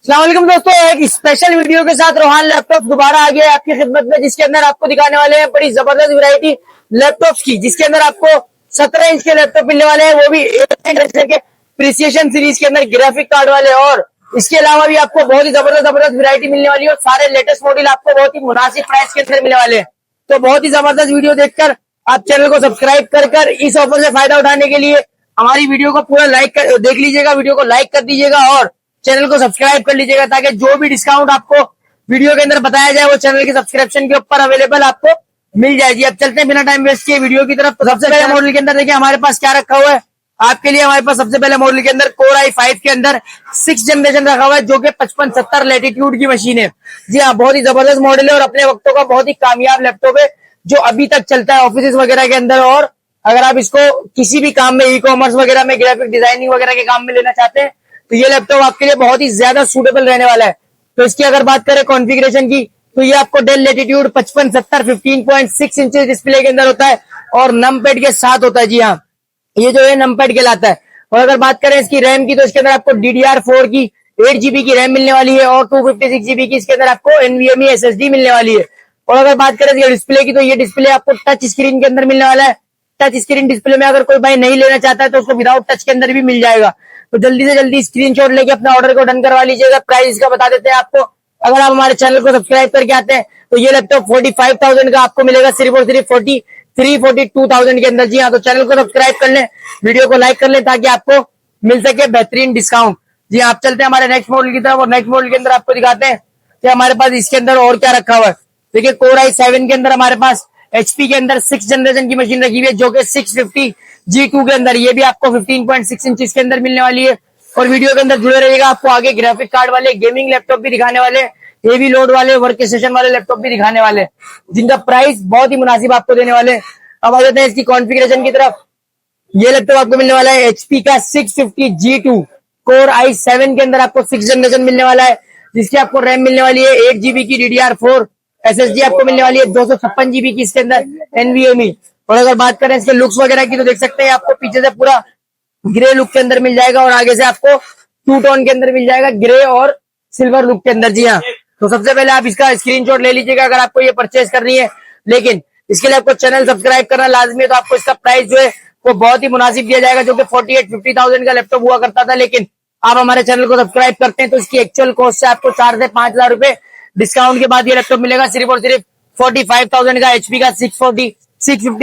अस्सलाम वालेकुम दोस्तों, एक स्पेशल वीडियो के साथ रोहान लैपटॉप दोबारा आ गया है आपकी खिदमत में, जिसके अंदर आपको दिखाने वाले हैं बड़ी जबरदस्त वैरायटी लैपटॉप्स की, जिसके अंदर आपको 17 इंच के लैपटॉप मिलने वाले हैं, वो भी के प्रिसिएशन सीरीज के अंदर ग्राफिक कार्ड वाले। और इसके अलावा भी आपको बहुत ही जबरदस्त वैरायटी मिलने वाली है और सारे लेटेस्ट मॉडल आपको बहुत ही मुनासिब प्राइस के अंदर मिलने वाले हैं। तो बहुत ही जबरदस्त वीडियो देखकर आप चैनल को सब्सक्राइब कर इस ऑफर से फायदा उठाने के लिए हमारी वीडियो को पूरा देख लीजिएगा, वीडियो को लाइक कर दीजिएगा और चैनल को सब्सक्राइब कर लीजिएगा, ताकि जो भी डिस्काउंट आपको वीडियो के अंदर बताया जाए वो चैनल के सब्सक्रिप्शन के ऊपर अवेलेबल आपको मिल जाएगी। अब चलते हैं बिना टाइम वेस्ट किए वीडियो की तरफ। तो सबसे पहले मॉडल के अंदर देखिए हमारे पास क्या रखा हुआ है आपके लिए। हमारे पास सबसे पहले मॉडल के अंदर कोर i5 के अंदर 6th जनरेशन रखा हुआ है, जो कि 5570 लैटिट्यूड की मशीन है। जी हाँ, बहुत ही जबरदस्त मॉडल है और अपने वक्तों का बहुत ही कामयाब लैपटॉप है, जो अभी तक चलता है ऑफिस वगैरह के अंदर। और अगर आप इसको किसी भी काम में, ई कॉमर्स वगैरह में, ग्राफिक डिजाइनिंग वगैरह के काम में लेना चाहते हैं तो ये लैपटॉप आपके लिए बहुत ही ज्यादा सूटेबल रहने वाला है। तो इसकी अगर बात करें कॉन्फ़िगरेशन की, तो ये आपको डेल लैटिट्यूड 5570 15.6 इंच डिस्प्ले के अंदर होता है और नमपैड के साथ होता है। जी हाँ, ये जो है नमपैड कहलाता है। और अगर बात करें इसकी रैम की, तो इसके अंदर आपको DDR4 की 8 GB की रैम मिलने वाली है और 256 GB की इसके अंदर आपको NVMe SSD मिलने वाली है। और अगर बात करें इसके डिस्प्ले की, तो ये डिस्प्ले आपको टच स्क्रीन के अंदर मिलने वाला है। टच स्क्रीन डिस्प्ले में अगर कोई भाई नहीं लेना चाहता है तो उसको विदाउट टच के अंदर भी मिल जाएगा। तो जल्दी से जल्दी स्क्रीनशॉट लेके अपना ऑर्डर को डन करवा लीजिएगा। प्राइस इसका बता देते हैं आपको। अगर आप हमारे चैनल को सब्सक्राइब करके आते हैं तो ये लैपटॉप 45,000 का आपको मिलेगा, सिर्फ और सिर्फ 42,000 के अंदर। जी हाँ, तो चैनल को सब्सक्राइब कर लें, वीडियो को लाइक कर लें, ताकि आपको मिल सके बेहतरीन डिस्काउंट। जी हाँ, आप चलते हैं हमारे नेक्स्ट मॉडल की तरफ और नेक्स्ट मॉडल के अंदर आपको दिखाते हैं कि हमारे पास इसके अंदर और क्या रखा हुआ है। देखिए, कोर i7 के अंदर हमारे पास HP के अंदर 6th जनरेशन की मशीन रखी हुई है, जो कि 650 G2 के अंदर, ये भी आपको 15.6 इंच के अंदर मिलने वाली है। और वीडियो के अंदर जुड़े रहिएगा, आपको आगे ग्राफिक कार्ड वाले गेमिंग लैपटॉप भी दिखाने वाले, हेवी लोड वाले वर्क स्टेशन वाले लैपटॉप भी दिखाने वाले, जिनका प्राइस बहुत ही मुनासिब आपको देने वाले। अब आ जाते हैं इसकी कॉन्फ़िगरेशन की तरफ। ये लैपटॉप आपको मिलने वाला है HP का 650 G2 कोर i7 के अंदर आपको 6th जनरेशन मिलने वाला है, जिसकी आपको रैम मिलने वाली है 8 GB की DDR4 SSD आपको मिलने वाली है 256 GB की इसके अंदर NVMe। और अगर बात करें इसके लुक्स वगैरह की, तो देख सकते हैं आपको पीछे से पूरा ग्रे लुक के अंदर मिल जाएगा और आगे से आपको टू टोन के अंदर मिल जाएगा, ग्रे और सिल्वर लुक के अंदर। जी हाँ, तो सबसे पहले आप इसका स्क्रीनशॉट ले लीजिएगा अगर आपको ये परचेज करनी है। लेकिन इसके लिए आपको चैनल सब्सक्राइब करना लाजमी है, तो आपको इसका प्राइस जो है वो बहुत ही मुनासिब दिया जाएगा, जो कि 48-50,000 का लैपटॉप हुआ करता था। लेकिन आप हमारे चैनल को सब्सक्राइब करते हैं तो इसकी एक्चुअल कॉस्ट से आपको 4 से 5,000 रुपए डिस्काउंट के बाद ये लैपटॉप मिलेगा, सिर्फ और सिर्फ 45,000 का HP का 650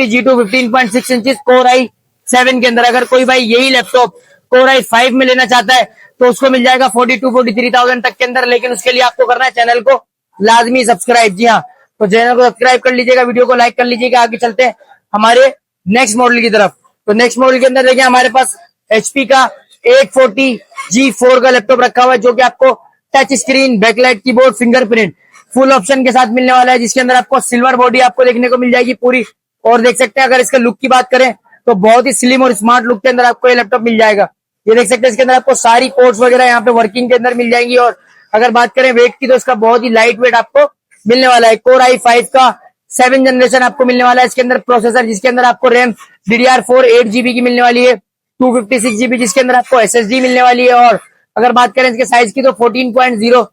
G2 15.6 इंच कोर i7 के अंदर। अगर कोई भाई यही लैपटॉप कोर i5 में लेना चाहता है तो उसको मिल जाएगा 42-43,000 तक के अंदर। लेकिन उसके लिए आपको करना है चैनल को लाजमी सब्सक्राइब। जी हाँ, तो चैनल को सब्सक्राइब कर लीजिएगा, वीडियो को लाइक कर लीजिएगा। आगे चलते हैं हमारे नेक्स्ट मॉडल की तरफ। तो नेक्स्ट मॉडल के अंदर देखिए हमारे पास HP का 840 G4 का लैपटॉप रखा हुआ है, जो कि आपको touch screen, backlight keyboard, fingerprint full option के साथ मिलने वाला है, जिसके अंदर आपको सिल्वर बॉडी आपको देखने को मिल जाएगी पूरी। और देख सकते हैं अगर इसके लुक की बात करें तो बहुत ही स्लिम और स्मार्ट लुक के अंदर आपको ये लैपटॉप मिल जाएगा। ये देख सकते हैं इसके अंदर आपको सारी पोर्ट्स वगैरह यहाँ पे वर्किंग के अंदर मिल जाएंगी। और अगर बात करें वेट की, तो इसका बहुत ही लाइट वेट आपको मिलने वाला है। कोर i5 का 7th जनरेशन आपको मिलने वाला है इसके अंदर प्रोसेसर, जिसके अंदर आपको रैम DDR4 8 GB की मिलने वाली है, 256 GB जिसके अंदर आपको SSD मिलने वाली है। और अगर बात करें इसके साइज की, तो 14.0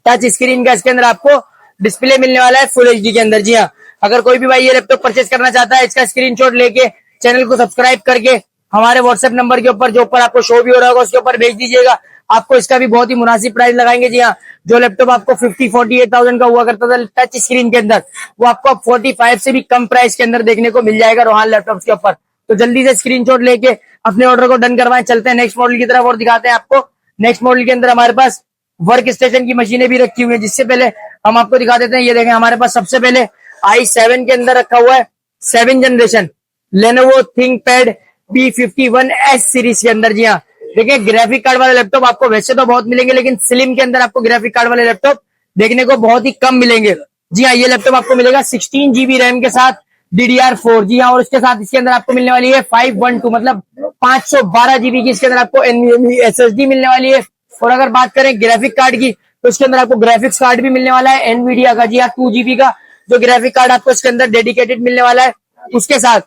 टच स्क्रीन का इसके अंदर आपको डिस्प्ले मिलने वाला है फुल HD के अंदर। जी हाँ, अगर कोई भी भाई ये लैपटॉप परचेज करना चाहता है, इसका स्क्रीनशॉट लेके चैनल को सब्सक्राइब करके हमारे व्हाट्सएप नंबर के ऊपर, जो ऊपर आपको शो भी हो रहा होगा, उसके ऊपर भेज दीजिएगा। आपको इसका भी बहुत ही मुनासिब प्राइस लगाएंगे। जी हाँ, जो लैपटॉप आपको 48,000 का हुआ करता था टच स्क्रीन के अंदर, वो आपको 45 से भी कम प्राइस के अंदर देखने को मिल जाएगा रोहान लैपटॉप के ऊपर। तो जल्दी से स्क्रीनशॉट लेके अपने ऑर्डर को डन करवाएं। चलते हैं नेक्स्ट मॉडल की तरफ और दिखाते हैं आपको। नेक्स्ट मॉडल के अंदर हमारे पास वर्क स्टेशन की मशीनें भी रखी हुई है, जिससे पहले हम आपको दिखा देते हैं। ये देखें, हमारे पास सबसे पहले i7 के अंदर रखा हुआ है 7th generation Lenovo ThinkPad P51S series के अंदर। जी हाँ, देखिए ग्राफिक कार्ड वाले लैपटॉप आपको वैसे तो बहुत मिलेंगे, लेकिन स्लिम के अंदर आपको ग्राफिक कार्ड वाले लैपटॉप देखने को बहुत ही कम मिलेंगे। जी हाँ, ये लैपटॉप आपको मिलेगा 16 GB रैम के साथ DDR4। जी हाँ, और इसके साथ इसके अंदर आपको मिलने वाली है 512 मतलब 512 GB की इसके अंदर आपको NVMe SSD मिलने वाली है। और अगर बात करें ग्राफिक कार्ड की, तो इसके अंदर आपको ग्राफिक्स कार्ड भी मिलने वाला है NVIDIA का। जी हाँ, 2 GB का जो ग्राफिक कार्ड आपको इसके अंदर डेडिकेटेड मिलने वाला है। उसके साथ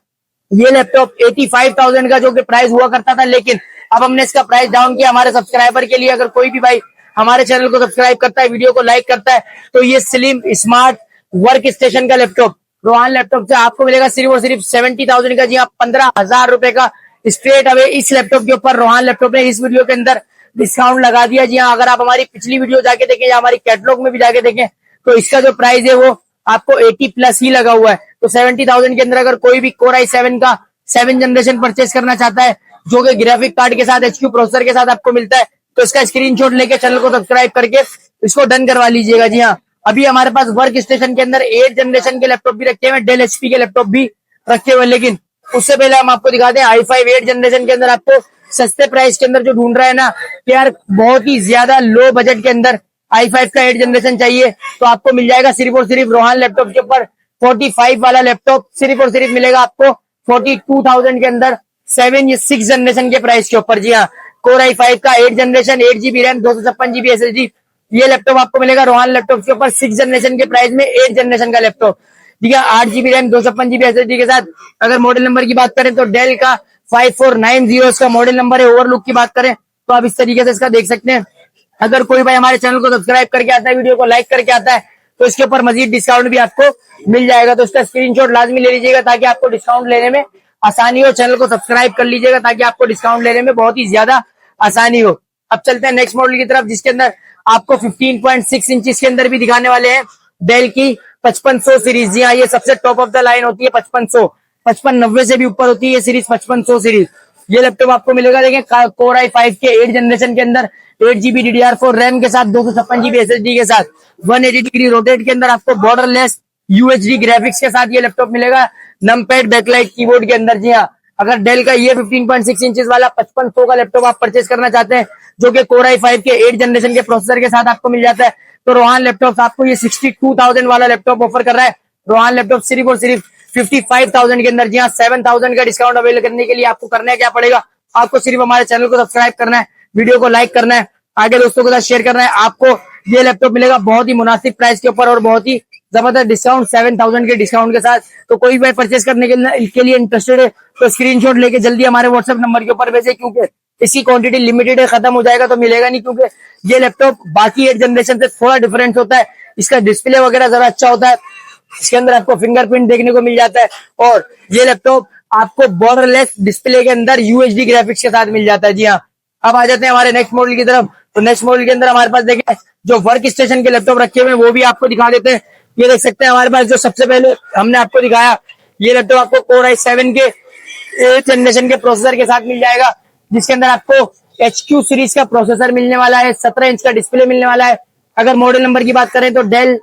ये लैपटॉप 85,000 का जो कि प्राइस हुआ करता था, लेकिन अब हमने इसका प्राइस डाउन किया हमारे सब्सक्राइबर के लिए। अगर कोई भी भाई हमारे चैनल को सब्सक्राइब करता है, वीडियो को लाइक करता है, तो ये स्लिम स्मार्ट वर्क स्टेशन का लैपटॉप रोहान लैपटॉप से आपको मिलेगा सिर्फ और सिर्फ 70,000 का। जी हाँ, 15,000 रुपए का स्ट्रेट अवे इस लैपटॉप के ऊपर रोहान लैपटॉप ने इस वीडियो के अंदर डिस्काउंट लगा दिया। जी हाँ, अगर आप हमारी पिछली वीडियो जाके देखें या हमारी कैटलॉग में भी जाके देखें तो इसका जो प्राइस है वो आपको 80 प्लस ही लगा हुआ है। तो 70,000 के अंदर अगर कोई भी Core i7 का 7 जनरेशन परचेस करना चाहता है जो कि ग्राफिक कार्ड के साथ HQ प्रोसेसर के साथ आपको मिलता है, तो इसका स्क्रीनशॉट लेके चैनल को सब्सक्राइब करके इसको डन करवा लीजिएगा। जी हाँ, अभी हमारे पास वर्क स्टेशन के अंदर 8 जनरेशन के लैपटॉप भी रखे हुए, डेल HP के लैपटॉप भी रखे हुए, लेकिन उससे पहले हम आपको दिखाते हैं i5 8 जनरेशन के अंदर आपको सस्ते प्राइस के अंदर जो ढूंढ रहा है ना कि यार बहुत ही ज्यादा लो बजट के अंदर i5 का 8 जनरेशन चाहिए, तो आपको मिल जाएगा सिर्फ और सिर्फ रोहान लैपटॉप के ऊपर 45 वाला लैपटॉप सिर्फ और सिर्फ मिलेगा आपको 42,000 के अंदर 6 जनरेशन के प्राइस के ऊपर। जी हाँ, Core i5 का 8 generation 8 GB RAM 256 GB SSD ये लैपटॉप आपको मिलेगा रोहान लैपटॉप के ऊपर 6 जनरेशन के प्राइस में 8 जनरेशन का लैपटॉप। ठीक है, 8 GB रैम 256 GB SSD के साथ। अगर मॉडल नंबर की बात करें तो डेल का 5490 इसका मॉडल नंबर है। ओवरलुक की बात करें तो आप इस तरीके से इसका देख सकते हैं। अगर कोई भाई हमारे चैनल को सब्सक्राइब करके आता है, वीडियो को लाइक करके आता है, तो इसके ऊपर मजीद डिस्काउंट भी आपको मिल जाएगा। तो इसका स्क्रीनशॉट लाजमी ले लीजिएगा ताकि आपको डिस्काउंट लेने में आसानी हो। चैनल को सब्सक्राइब कर लीजिएगा ताकि आपको डिस्काउंट लेने में बहुत ही ज्यादा आसानी हो। अब चलते हैं नेक्स्ट मॉडल की तरफ जिसके अंदर आपको 15.6 इंच के अंदर भी दिखाने वाले हैं डेल की 5500 सीरीज। जी हाँ, ये सबसे टॉप ऑफ द लाइन होती है 5500, 5590 से भी ऊपर होती है सीरीज 5500 सीरीज। ये लैपटॉप आपको मिलेगा देखें Core i5 के 8 जनरेशन के अंदर 8 GB DDR4 रैम के साथ 256 GB SSD के साथ 180 डिग्री रोटेट के अंदर आपको बॉर्डरलेस UHD ग्राफिक्स के साथ ये लैपटॉप मिलेगा नमपैड बैकलाइट कीबोर्ड के अंदर। जी हाँ, अगर डेल का ये 15.6 इंचेस वाला 5500 का लैपटॉप आप परचेस करना चाहते हैं जो कि Core i5 के 8 जनरेशन के प्रोसेसर के साथ आपको मिल जाता है, तो रोहान लैपटॉप आपको ये 62,000 वाला लैपटॉप ऑफर कर रहा है। रोहान लैपटॉप सिर्फ और सिर्फ 55,000 के अंदर। जी हाँ, 7,000 का डिस्काउंट अवेल करने के लिए आपको करना है क्या पड़ेगा, आपको सिर्फ हमारे चैनल को सब्सक्राइब करना है, वीडियो को लाइक करना है, आगे दोस्तों के साथ शेयर करना है। आपको ये लैपटॉप मिलेगा बहुत ही मुनासिब प्राइस के ऊपर और बहुत ही जबरदस्त डिस्काउंट 7,000 के डिस्काउंट के साथ। तो कोई भी परचेस करने के लिए इंटरेस्टेड है तो स्क्रीनशॉट लेके जल्दी हमारे व्हाट्सएप नंबर के ऊपर भेजे, क्योंकि इसकी क्वांटिटी लिमिटेड है, खत्म हो जाएगा तो मिलेगा नहीं। क्योंकि ये लैपटॉप बाकी 8 जनरेशन से थोड़ा डिफरेंट होता है, इसका डिस्प्ले वगैरह जरा अच्छा होता है, इसके अंदर आपको फिंगरप्रिंट देखने को मिल जाता है और ये लैपटॉप आपको बॉर्डरलेस डिस्प्ले के अंदर UHD ग्राफिक्स के साथ मिल जाता है। जी हाँ, अब आ जाते हैं हमारे नेक्स्ट मॉडल की तरफ। तो नेक्स्ट मॉडल के अंदर हमारे पास देखें जो वर्क स्टेशन के लैपटॉप रखे हुए हैं वो भी आपको दिखा देते हैं। ये देख सकते हैं हमारे पास जो सबसे पहले हमने आपको दिखाया ये लैपटॉप आपको Core i7 के 8 जनरेशन के प्रोसेसर के साथ मिल जाएगा, जिसके अंदर आपको HQ सीरीज का प्रोसेसर मिलने वाला है, 17 इंच का डिस्प्ले मिलने वाला है। अगर मॉडल नंबर की बात करें तो डेल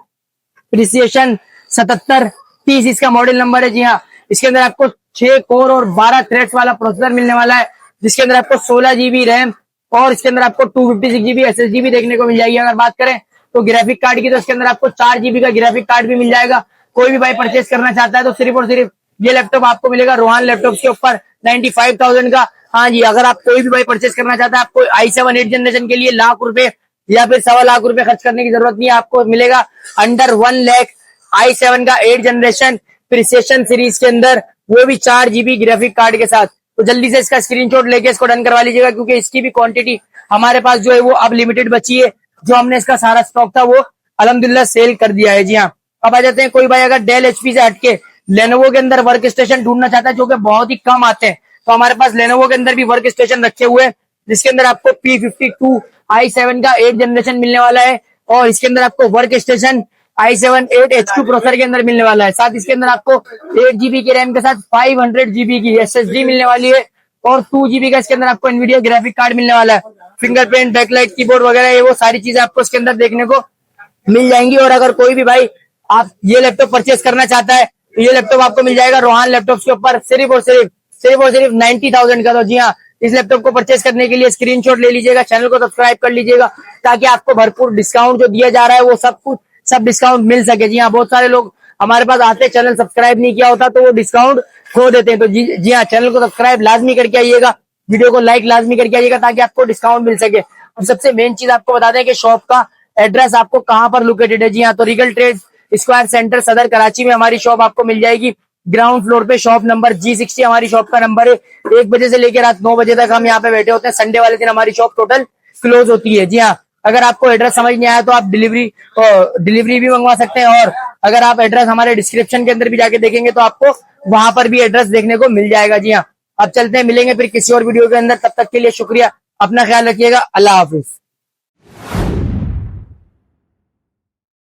प्रिसिशन 7730 इसका मॉडल नंबर है। जी हाँ, इसके अंदर आपको 6 कोर और 12 थ्रेड्स वाला प्रोसेसर मिलने वाला है, जिसके अंदर आपको 16 GB रैम और इसके अंदर आपको 256 GB SSD भी देखने को मिल जाएगी। अगर बात करें तो ग्राफिक कार्ड की तो इसके अंदर आपको 4 GB का ग्राफिक कार्ड भी मिल जाएगा। कोई भी भाई परचेस करना चाहता है तो सिर्फ और सिर्फ ये लैपटॉप आपको मिलेगा रोहान लैपटॉप के ऊपर 95,000 का। हाँ जी, अगर आप कोई भी भाई परचेस करना चाहता है आपको i7 8 जनरेशन के लिए लाख रुपए या फिर 1.25 लाख रुपए खर्च करने की जरूरत नहीं है, आपको मिलेगा अंडर 1 लाख i7 का 8 जनरेशन प्रिसिशन सीरीज के अंदर, वो भी 4 GB ग्राफिक कार्ड के साथ। तो जल्दी से इसका स्क्रीनशॉट लेके इसको डन करवा लीजिएगा क्योंकि इसकी भी क्वांटिटी हमारे पास जो है वो अब लिमिटेड बची है। जो हमने इसका सारा स्टॉक था वो अल्हम्दुलिल्लाह सेल कर दिया है। जी हाँ, अब आ जाते हैं कोई भाई अगर डेल HP से हटके लेनोवो के अंदर वर्क स्टेशन ढूंढना चाहता है जो कि बहुत ही कम आते हैं, तो हमारे पास लेनोवो के अंदर भी वर्क स्टेशन रखे हुए हैं, जिसके अंदर आपको P52 i7 का 8 जनरेशन मिलने वाला है और इसके अंदर आपको work station i7 8 HQ processor के अंदर मिलने वाला है। साथ इसके अंदर आपको 8 GB की रैम के साथ 500 GB की SSD मिलने वाली है और 2 GB का इसके अंदर आपको एनवीडिया ग्राफिक कार्ड मिलने वाला है। फिंगरप्रिंट बैकलाइट कीबोर्ड वगैरह ये वो सारी चीजें आपको इसके अंदर देखने को मिल जाएंगी। और अगर कोई भी भाई आप ये लैपटॉप परचेस करना चाहता है तो ये लैपटॉप आपको मिल जाएगा रोहान लैपटॉप के ऊपर सिर्फ और सिर्फ 90,000 का। तो जी हाँ, इस लैपटॉप को परचेस करने के लिए स्क्रीनशॉट ले लीजिएगा, चैनल को सब्सक्राइब कर लीजिएगा ताकि आपको भरपूर डिस्काउंट जो दिया जा रहा है वो सब डिस्काउंट मिल सके। जी हाँ, बहुत सारे लोग हमारे पास आते चैनल सब्सक्राइब नहीं किया होता तो वो डिस्काउंट खो देते हैं। तो जी हाँ, चैनल को सब्सक्राइब लाजमी करके आइएगा, वीडियो को लाइक लाजमी करके आइएगा ताकि आपको डिस्काउंट मिल सके। और सबसे मेन चीज आपको बता दें कि शॉप का एड्रेस आपको कहाँ पर लोकेटेड है। जी हाँ, तो रीगल ट्रेड स्क्वायर सेंटर सदर कराची में हमारी शॉप आपको मिल जाएगी। ग्राउंड फ्लोर पे शॉप नंबर G60 हमारी शॉप का नंबर है। 1 बजे से लेकर रात 9 बजे तक हम यहाँ पे बैठे होते हैं। संडे वाले दिन हमारी शॉप टोटल क्लोज होती है। जी हाँ, अगर आपको एड्रेस समझ नहीं आया तो आप डिलीवरी भी मंगवा सकते हैं। और अगर आप एड्रेस हमारे डिस्क्रिप्शन के अंदर भी जाके देखेंगे तो आपको वहां पर भी एड्रेस देखने को मिल जाएगा। जी हाँ, अब चलते हैं, मिलेंगे फिर किसी और वीडियो के अंदर। तब तक के लिए शुक्रिया, अपना ख्याल रखिएगा, अल्लाह हाफिज।